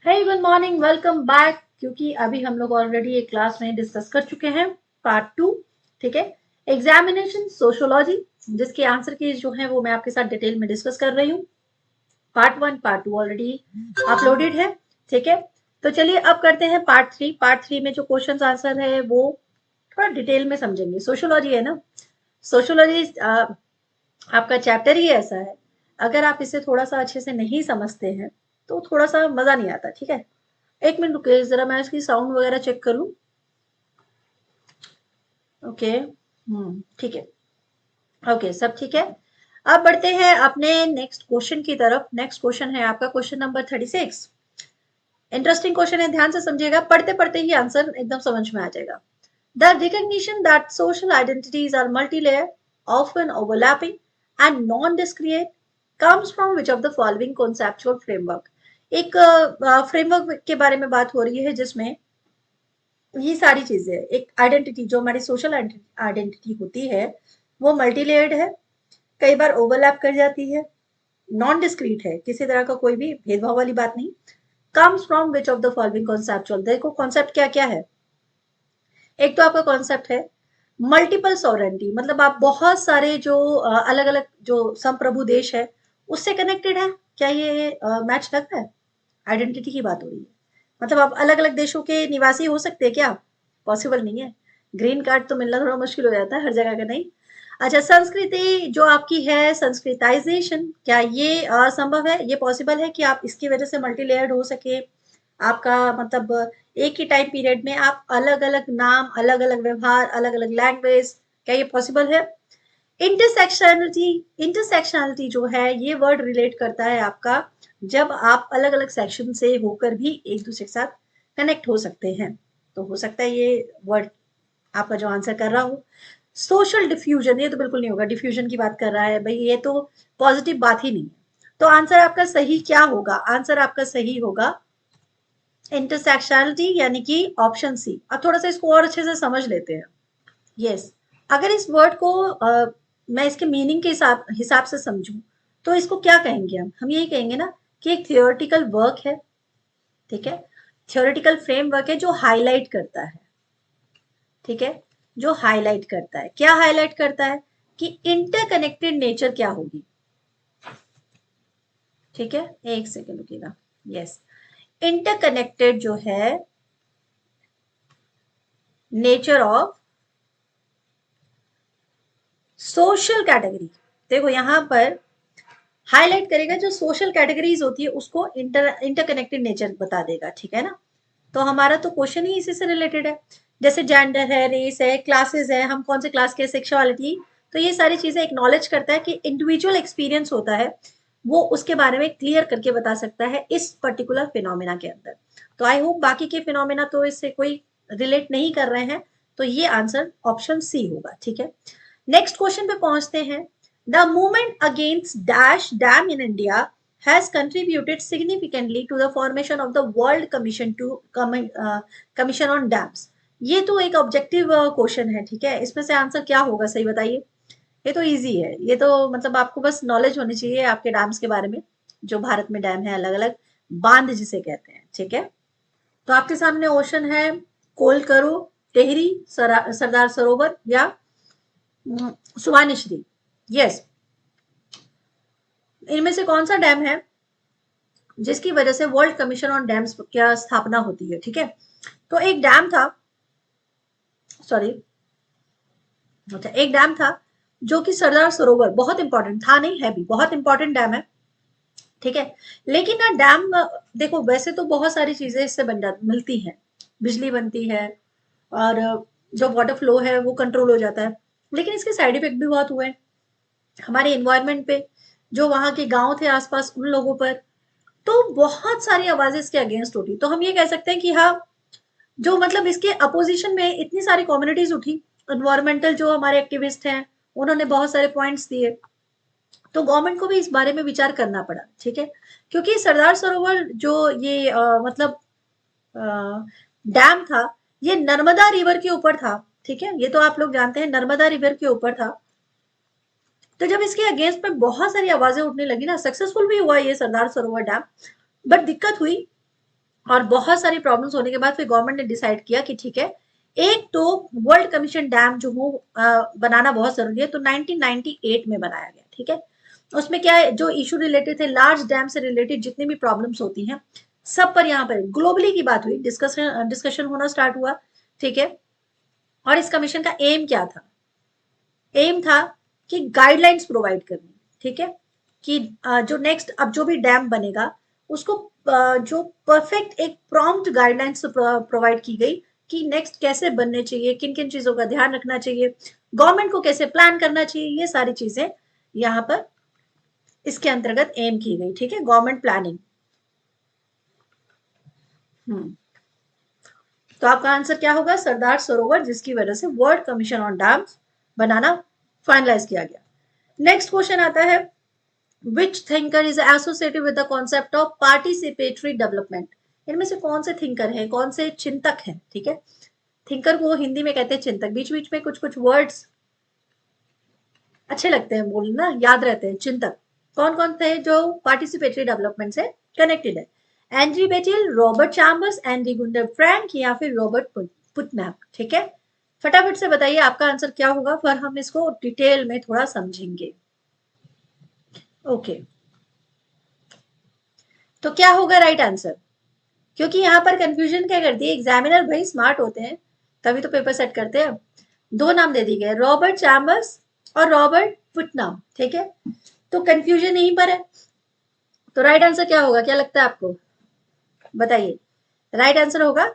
हे good morning, welcome back. क्योंकि अभी हम लोग ऑलरेडी एक क्लास में डिस्कस कर चुके हैं पार्ट 2। ठीक है, एग्जामिनेशन सोशियोलॉजी, जिसके आंसर की जो है वो मैं आपके साथ डिटेल में डिस्कस कर रही हूँ। पार्ट 1 पार्ट 2 ऑलरेडी अपलोडेड है। ठीक है, तो चलिए अब करते हैं पार्ट 3। पार्ट 3 में जो क्वेश्चन आंसर है वो थोड़ा डिटेल में समझेंगे। सोशियोलॉजी है ना, सोशियोलॉजी आपका चैप्टर ही ऐसा है, अगर आप इसे थोड़ा सा अच्छे से नहीं समझते हैं तो थोड़ा सा मजा नहीं आता। ठीक है, एक मिनट रुकिए, जरा मैं इसकी साउंड वगैरह चेक कर लूं। ओके, ठीक है। ओके, सब ठीक है। अब बढ़ते हैं अपने नेक्स्ट क्वेश्चन की तरफ। नेक्स्ट क्वेश्चन है आपका क्वेश्चन नंबर 36। इंटरेस्टिंग क्वेश्चन है, ध्यान से समझिएगा, पढ़ते पढ़ते ही आंसर एकदम समझ में आ जाएगा। The recognition that social identities are multilayer, often overlapping and non-discrete comes from which of the following conceptual framework। एक फ्रेमवर्क के बारे में बात हो रही है जिसमें ये सारी चीजें, एक आइडेंटिटी जो हमारी सोशल आइडेंटिटी होती है वो मल्टी लेयर्ड है, कई बार ओवरलैप कर जाती है, नॉन डिस्क्रीट है, किसी तरह का कोई भी भेदभाव वाली बात नहीं। Comes from which of the following conceptual. देखो कॉन्सेप्ट क्या क्या है। एक तो आपका कॉन्सेप्ट है मल्टीपल सॉवरेंटी, मतलब आप बहुत सारे जो अलग अलग जो संप्रभु देश है उससे कनेक्टेड है। क्या ये मैच लगता है? आइडेंटिटी की बात हो रही है, मतलब आप अलग अलग देशों के निवासी हो सकते हैं क्या? पॉसिबल नहीं है। ग्रीन कार्ड तो मिलना थोड़ा मुश्किल हो जाता है हर जगह का, नहीं। अच्छा, संस्कृति जो आपकी है, संस्कृताइजेशन, क्या ये असंभव है? ये पॉसिबल है कि आप इसकी वजह से मल्टी लेयर्ड हो सके आपका, मतलब एक ही टाइम पीरियड में आप अलग अलग नाम, अलग अलग व्यवहार, अलग अलग लैंग्वेज, क्या ये पॉसिबल है? इंटरसेक्शनलिटी, इंटरसेक्शनलिटी जो है ये वर्ड रिलेट करता है आपका जब आप अलग अलग सेक्शन से होकर भी एक दूसरे के साथ कनेक्ट हो सकते हैं। तो हो सकता है ये वर्ड आपका जो आंसर कर रहा हो। सोशल डिफ्यूजन, ये तो बिल्कुल नहीं होगा, डिफ्यूजन की बात कर रहा है भाई, ये तो पॉजिटिव बात ही नहीं है। तो आंसर आपका सही क्या होगा? आंसर आपका सही होगा इंटरसेक्शनलिटी, यानी कि ऑप्शन सी। अब थोड़ा सा इसको और अच्छे से समझ लेते हैं। यस, अगर इस वर्ड को मैं इसके मीनिंग के हिसाब से समझूं तो इसको क्या कहेंगे? हम यही कहेंगे ना कि एक थियोरेटिकल वर्क है। ठीक है, थियोरेटिकल फ्रेमवर्क है जो हाईलाइट करता है। ठीक है, जो हाईलाइट करता है, क्या हाईलाइट करता है कि इंटरकनेक्टेड नेचर क्या होगी। ठीक है, एक सेकेंड रुकिएगा। यस, इंटरकनेक्टेड जो है नेचर ऑफ सोशल कैटेगरी। देखो यहां पर हाईलाइट करेगा जो सोशल कैटेगरीज होती है उसको इंटरकनेक्टेड नेचर बता देगा। ठीक है ना, तो हमारा तो क्वेश्चन ही इसी से रिलेटेड है। जैसे जेंडर है, रेस है, क्लासेस है, हम कौन से क्लास के, सेक्सुअलिटी, तो ये सारी चीजें एक्नॉलेज करता है कि इंडिविजुअल एक्सपीरियंस होता है, वो उसके बारे में क्लियर करके बता सकता है इस पर्टिकुलर फिनोमेना के अंदर। तो आई होप बाकी के फिनोमेना तो इससे कोई रिलेट नहीं कर रहे हैं, तो ये आंसर ऑप्शन सी होगा। ठीक है, नेक्स्ट क्वेश्चन पे पहुंचते हैं। The movement against dash dam in India has contributed significantly to the formation of the World Commission to Commission on Dams। ये तो एक ऑब्जेक्टिव क्वेश्चन है। ठीक है, इसमें से आंसर क्या होगा, सही बताइए। ये तो इजी है, ये तो मतलब आपको बस नॉलेज होनी चाहिए आपके डैम्स के बारे में, जो भारत में डैम है, अलग अलग बांध जिसे कहते हैं। ठीक है, तो आपके सामने ओशन है, कोल करो, टेहरी, सरदार सरोवर या सुवानिश्री। यस, इनमें से कौन सा डैम है जिसकी वजह से वर्ल्ड कमीशन ऑन डैम्स की स्थापना होती है? ठीक है, तो एक डैम था, सॉरी, अच्छा, एक डैम था जो कि सरदार सरोवर, बहुत इंपॉर्टेंट था, नहीं है भी, बहुत इंपॉर्टेंट डैम है। ठीक है, लेकिन ना डैम, देखो वैसे तो बहुत सारी चीजें इससे बन जाती, मिलती हैं, बिजली बनती है और जो वाटर फ्लो है वो कंट्रोल हो जाता है, लेकिन इसके साइड इफेक्ट भी बहुत हुए हमारे इन्वायरमेंट पे, जो वहां के गांव थे आसपास उन लोगों पर। तो बहुत सारी आवाजें इसके अगेंस्ट उठी। तो हम ये कह सकते हैं कि हाँ, जो मतलब इसके अपोजिशन में इतनी सारी कम्युनिटीज उठी, इन्वायरमेंटल जो हमारे एक्टिविस्ट हैं उन्होंने बहुत सारे पॉइंट्स दिए, तो गवर्नमेंट को भी इस बारे में विचार करना पड़ा। ठीक है, क्योंकि सरदार सरोवर जो ये मतलब डैम था, ये नर्मदा रिवर के ऊपर था। ठीक है, ये तो आप लोग जानते हैं, नर्मदा रिवर के ऊपर था। तो जब इसके अगेंस्ट में बहुत सारी आवाजें उठने लगी ना, सक्सेसफुल भी हुआ ये सरदार सरोवर डैम, बट दिक्कत हुई और बहुत सारी प्रॉब्लम्स होने के बाद फिर गवर्नमेंट ने डिसाइड किया कि ठीक है, एक तो वर्ल्ड कमीशन डैम जो हो बनाना बहुत जरूरी है, तो 1998 में बनाया गया। ठीक है, उसमें क्या है, जो इशू रिलेटेड थे लार्ज डैम से रिलेटेड जितनी भी प्रॉब्लम्स होती हैं सब पर यहाँ पर ग्लोबली की बात हुई, डिस्कशन होना स्टार्ट हुआ। ठीक है, और इस कमीशन का एम क्या था? एम था कि गाइडलाइंस प्रोवाइड करनी। ठीक है, कि जो नेक्स्ट अब जो भी डैम बनेगा उसको जो परफेक्ट एक प्रॉम्प्ट गाइडलाइंस प्रोवाइड की गई कि नेक्स्ट कैसे बनने चाहिए, किन किन चीजों का ध्यान रखना चाहिए, गवर्नमेंट को कैसे प्लान करना चाहिए, ये सारी चीजें यहाँ पर इसके अंतर्गत एम की गई। ठीक है, गवर्नमेंट प्लानिंग। तो आपका आंसर क्या होगा? सरदार सरोवर, जिसकी वजह से वर्ल्ड कमीशन ऑन डैम्स बनाना फाइनलाइज किया गया। नेक्स्ट क्वेश्चन आता है, which thinker is associated with the concept of participatory development? इनमें से कौन से थिंकर हैं, कौन से चिंतक हैं? ठीक है, थिंकर को हिंदी में कहते हैं चिंतक। बीच बीच में कुछ कुछ वर्ड्स अच्छे लगते हैं बोलना, याद रहते हैं। चिंतक कौन कौन थे जो पार्टिसिपेटरी डेवलपमेंट से कनेक्टेड है? Andre Beteille, Robert Chambers, Andre Gunder Frank, या फिर रॉबर्ट पुटनैम? ठीक है, फटाफट से बताइए आपका आंसर क्या होगा, फिर हम इसको डिटेल में थोड़ा समझेंगे। ओके, तो क्या होगा राइट आंसर? क्योंकि यहाँ पर कंफ्यूजन क्या करती है, एग्जामिनर भाई स्मार्ट होते हैं तभी तो पेपर सेट करते हैं। दो नाम दे दिए गए, रॉबर्ट चैम्बर्स और रॉबर्ट पुटनम। ठीक है, तो कंफ्यूजन यहीं पर है। तो राइट आंसर क्या होगा, क्या लगता है आपको? बताइए, राइट आंसर होगा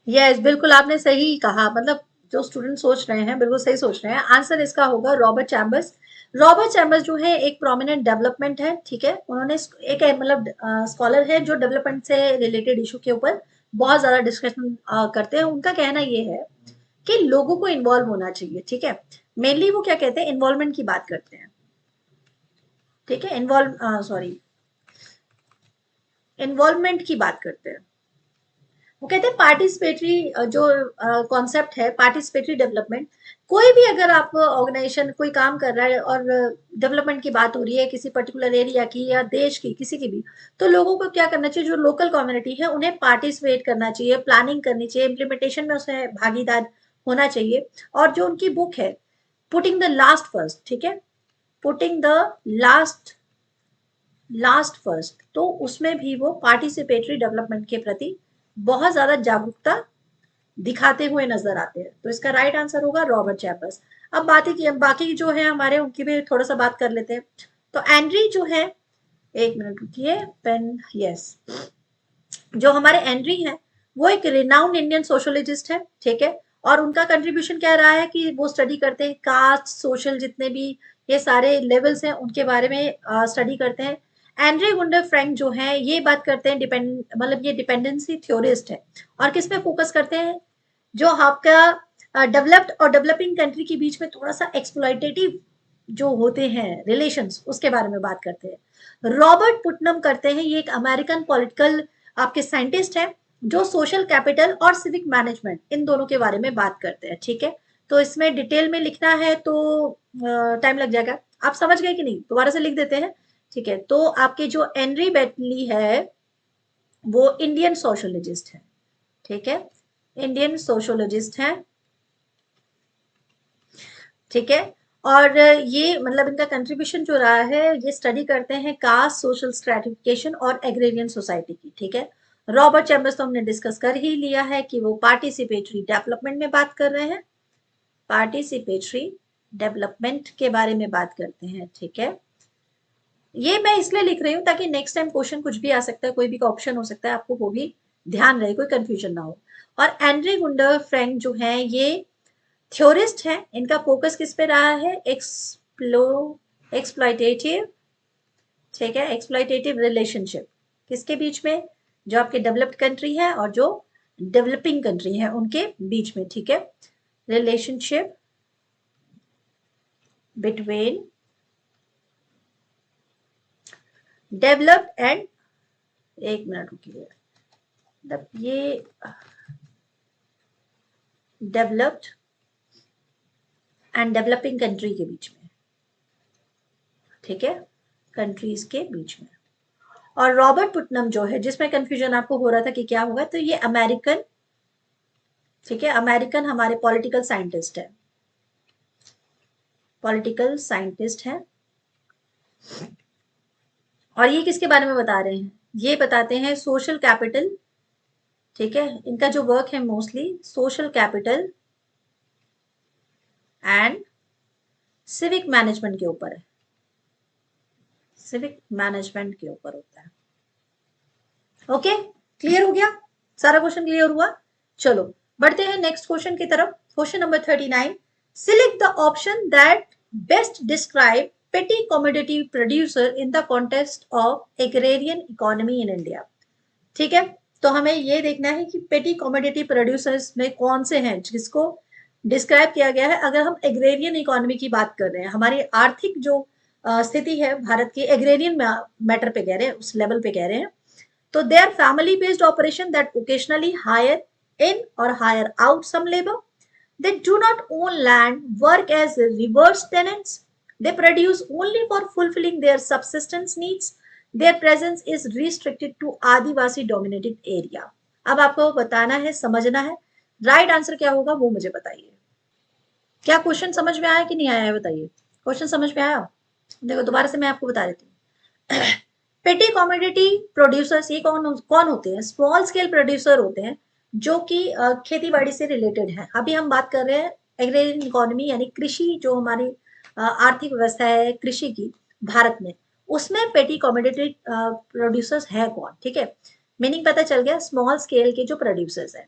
यस, बिल्कुल आपने सही कहा। मतलब जो स्टूडेंट सोच रहे हैं बिल्कुल सही सोच रहे हैं। आंसर इसका होगा रॉबर्ट चैम्बर्स। रॉबर्ट चैम्बर्स जो है एक प्रोमिनेंट डेवलपमेंट है। ठीक है, उन्होंने एक मतलब स्कॉलर है जो डेवलपमेंट से रिलेटेड इशू के ऊपर बहुत ज्यादा डिस्कशन करते हैं। उनका कहना ये है कि लोगों को इन्वॉल्व होना चाहिए। ठीक है, मेनली वो क्या कहते हैं, इन्वॉल्वमेंट की बात करते हैं। ठीक है, इन्वॉल्वमेंट की बात करते हैं। वो कहते हैं पार्टिसिपेटरी जो कॉन्सेप्ट है, पार्टिसिपेटरी डेवलपमेंट। कोई भी अगर आप ऑर्गेनाइजेशन कोई काम कर रहा है और डेवलपमेंट की बात हो रही है किसी पर्टिकुलर एरिया की या देश की किसी की भी, तो लोगों को क्या करना चाहिए, जो लोकल कम्युनिटी है उन्हें पार्टिसिपेट करना चाहिए, प्लानिंग करनी चाहिए, इम्प्लीमेंटेशन में उसमें भागीदार होना चाहिए। और जो उनकी बुक है पुटिंग द लास्ट फर्स्ट, ठीक है, putting the last last first, तो उसमें भी वो पार्टिसिपेटरी डेवलपमेंट के प्रति बहुत ज्यादा जागरूकता दिखाते हुए नजर आते हैं। तो इसका राइट आंसर होगा रॉबर्ट चैम्बर्स। अब बाकी जो है हमारे उनकी भी थोड़ा सा बात कर लेते हैं। तो एंड्री जो है, एक मिनट रुकिए, पेन, यस, जो हमारे एंड्री हैं वो एक रिनाउंड इंडियन सोशोलॉजिस्ट है। ठीक है, और उनका कंट्रीब्यूशन क्या रहा है कि वो स्टडी करते हैं कास्ट, सोशल, जितने भी ये सारे लेवल्स हैं उनके बारे में स्टडी करते हैं। एंड्रे गुंडर फ्रैंक जो है ये बात करते हैं मतलब ये डिपेंडेंसी थ्योरिस्ट है। और किस पे फोकस करते हैं, जो आपका डेवलप्ड और डेवलपिंग कंट्री के बीच में थोड़ा सा एक्सप्लॉइटेटिव जो होते हैं रिलेशंस, उसके बारे में बात करते हैं। रॉबर्ट पुटनम करते हैं, ये एक अमेरिकन पॉलिटिकल आपके साइंटिस्ट हैं जो सोशल कैपिटल और सिविक मैनेजमेंट इन दोनों के बारे में बात करते हैं। ठीक है, तो इसमें डिटेल में लिखना है तो टाइम लग जाएगा। आप समझ गए कि नहीं, दोबारा से लिख देते हैं। ठीक है, तो आपके जो एनरी बेटली है वो इंडियन सोशोलॉजिस्ट है। ठीक है, इंडियन सोशोलॉजिस्ट है। ठीक है, और ये मतलब इनका कंट्रीब्यूशन जो रहा है, ये स्टडी करते हैं कास्ट, सोशल स्ट्रेटिफिकेशन और एग्रेरियन सोसाइटी की। ठीक है, रॉबर्ट चैम्बर्स तो हमने डिस्कस कर ही लिया है कि वो पार्टिसिपेटरी डेवलपमेंट में बात कर रहे हैं, पार्टिसिपेटरी डेवलपमेंट के बारे में बात करते हैं। ठीक है, ये मैं इसलिए लिख रही हूँ ताकि नेक्स्ट टाइम क्वेश्चन कुछ भी आ सकता है, कोई भी ऑप्शन हो सकता है, आपको वो भी ध्यान रहे, कोई कंफ्यूजन ना हो। और एंड्रे गुंडर फ्रैंक जो है ये थ्योरिस्ट है, इनका फोकस किस पे रहा है, एक्सप्लॉइटेटिव, ठीक है, एक्सप्लॉइटेटिव रिलेशनशिप किसके बीच में, जो आपके डेवलप्ड कंट्री है और जो डेवलपिंग कंट्री है उनके बीच में। ठीक है, रिलेशनशिप बिटवीन डेवलप्ड एंड, एक मिनट रुकिए, ये डेवलप्ड एंड डेवलपिंग कंट्री के बीच में। ठीक है, कंट्रीज के बीच में। और रॉबर्ट पुटनम जो है, जिसमें कंफ्यूजन आपको हो रहा था कि क्या होगा, तो ये अमेरिकन, ठीक है, अमेरिकन हमारे पॉलिटिकल साइंटिस्ट है, पॉलिटिकल साइंटिस्ट है। और ये किसके बारे में बता रहे हैं, ये बताते हैं सोशल कैपिटल, ठीक है, इनका जो वर्क है mostly social capital and civic management के ऊपर है, सिविक मैनेजमेंट के ऊपर होता है। ओके, क्लियर हो गया, सारा क्वेश्चन क्लियर हुआ। चलो बढ़ते हैं नेक्स्ट क्वेश्चन की तरफ। Question number 39, select the option that best describe petty commodity producer in the context of agrarian economy in India। ठीक है, तो हमें ये देखना है कि पेटी कॉमोडिटी प्रोड्यूसर्स में कौन से हैं जिसको डिस्क्राइब किया गया है। अगर हम एग्रेरियन इकोनॉमी की बात कर रहे हैं, हमारी आर्थिक जो स्थिति है भारत की एग्रेरियन मैटर पे कह रहे हैं, उस लेवल पे कह रहे हैं, तो they are family based operation that occasionally hire in और hire out some labour, they do not own land, work as reverse tenants, they produce only for fulfilling their subsistence needs, their presence is restricted to Adivasi dominated area। अब आपको बताना है, समझना है, right answer क्या होगा वो मुझे बताइए। क्या क्वेश्चन समझ में आया कि नहीं आया है, बताइए। क्वेश्चन समझ में आया? देखो दोबारा से मैं आपको बता देती हूँ। पेटी कॉमोडिटी प्रोड्यूसर्स ये कौन कौन होते हैं? स्मॉल स्केल प्रोड्यूसर होते हैं जो कि खेती बाड़ी से रिलेटेड है। अभी हम बात कर रहे हैं एग्रेरियन इकोनॉमी यानी कृषि, जो हमारी आर्थिक व्यवस्था है कृषि की भारत में, उसमें पेटी कॉमोडिटी प्रोड्यूसर्स है कौन, ठीक है। मीनिंग पता चल गया, स्मॉल स्केल के जो प्रोड्यूसर्स है।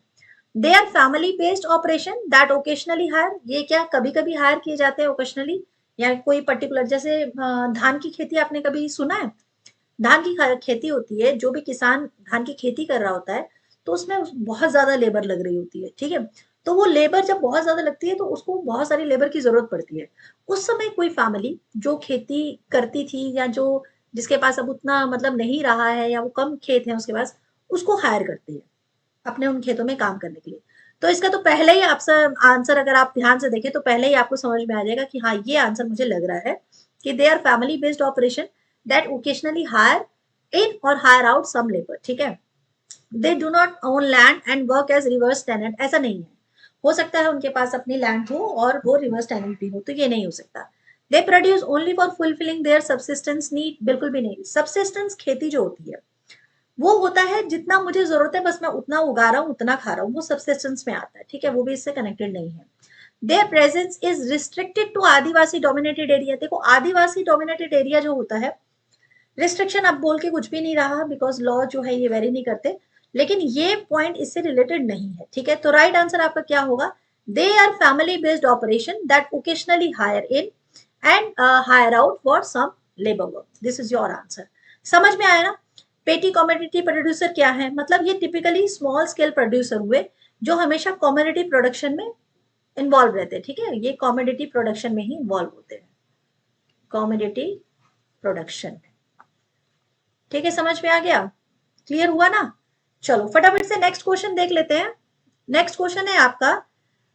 They are family based operation that occasionally hire, ये क्या कभी कभी हायर किए जाते हैं ओकेशनली, या कोई पर्टिकुलर, जैसे धान की खेती आपने कभी सुना है? धान की खेती होती है, जो भी किसान धान की खेती कर रहा होता है तो उसमें बहुत ज्यादा लेबर लग रही होती है, ठीक है। तो वो लेबर जब बहुत ज्यादा लगती है तो उसको बहुत सारी लेबर की जरूरत पड़ती है। उस समय कोई फैमिली जो खेती करती थी या जो जिसके पास अब उतना मतलब नहीं रहा है या वो कम खेत है उसके पास, उसको हायर करती है अपने उन खेतों में काम करने के लिए। तो इसका तो पहले ही आपसे आंसर अगर आप ध्यान से देखें तो पहले ही आपको समझ में आ जाएगा कि हाँ ये आंसर मुझे लग रहा है कि they are family based operation that occasionally hire in और हायर आउट सम लेबर, ठीक है। They do not own land and work as reverse tenant, ऐसा नहीं है। हो सकता है उनके पास अपनी लैंड हो और वो रिवर्स टेनेंट भी हो, तो ये नहीं हो सकता। They produce only for fulfilling their subsistence need, बिल्कुल भी नहीं। सबसिस्टेंस खेती जो होती है वो होता है जितना मुझे जरूरत है बस मैं उतना उगा रहा हूँ उतना खा रहा हूँ, वो सबसिस्टेंस में आता है, ठीक है, वो भी इससे कनेक्टेड नहीं है। Their presence is restricted to Adivasi dominated area. देखो आदिवासी डोमिनेटेड एरिया जो होता है, रिस्ट्रिक्शन अब बोल के कुछ भी नहीं रहा बिकॉज लॉ जो है ये वेरी नहीं करते, लेकिन ये पॉइंट इससे रिलेटेड नहीं है, ठीक है। तो राइट आंसर आपका क्या होगा? They are family based operation that occasionally hire in and hire out for some labour work. This is your answer. समझ में आया ना? पेटी कॉमोडिटी प्रोड्यूसर क्या है, मतलब ये टिपिकली स्मॉल स्केल प्रोड्यूसर हुए जो हमेशा कॉमोडिटी प्रोडक्शन में इन्वॉल्व रहते हैं, ठीक है। ये कॉमोडिटी प्रोडक्शन में ही इन्वॉल्व होते हैं, कॉमोडिटी प्रोडक्शन, ठीक है। समझ में आ गया? क्लियर हुआ ना? चलो फटाफट से नेक्स्ट क्वेश्चन देख लेते हैं। नेक्स्ट क्वेश्चन है आपका,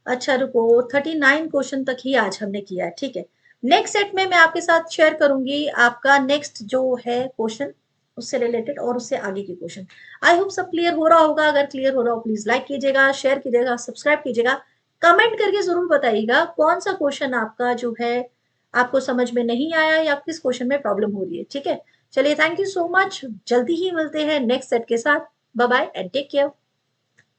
अच्छा रुको, 39 क्वेश्चन तक ही आज हमने किया है, ठीक है। नेक्स्ट सेट में मैं आपके साथ शेयर करूंगी आपका नेक्स्ट जो है क्वेश्चन उससे रिलेटेड और उससे आगे के क्वेश्चन। आई होप सब क्लियर हो रहा होगा। अगर क्लियर हो रहा हो प्लीज लाइक कीजिएगा, शेयर कीजिएगा, सब्सक्राइब कीजिएगा, कमेंट करके जरूर बताइएगा कौन सा क्वेश्चन आपका जो है आपको समझ में नहीं आया या किस क्वेश्चन में प्रॉब्लम हो रही है, ठीक है। चलिए थैंक यू सो मच, जल्दी ही मिलते हैं नेक्स्ट सेट के साथ। Bye bye and take care.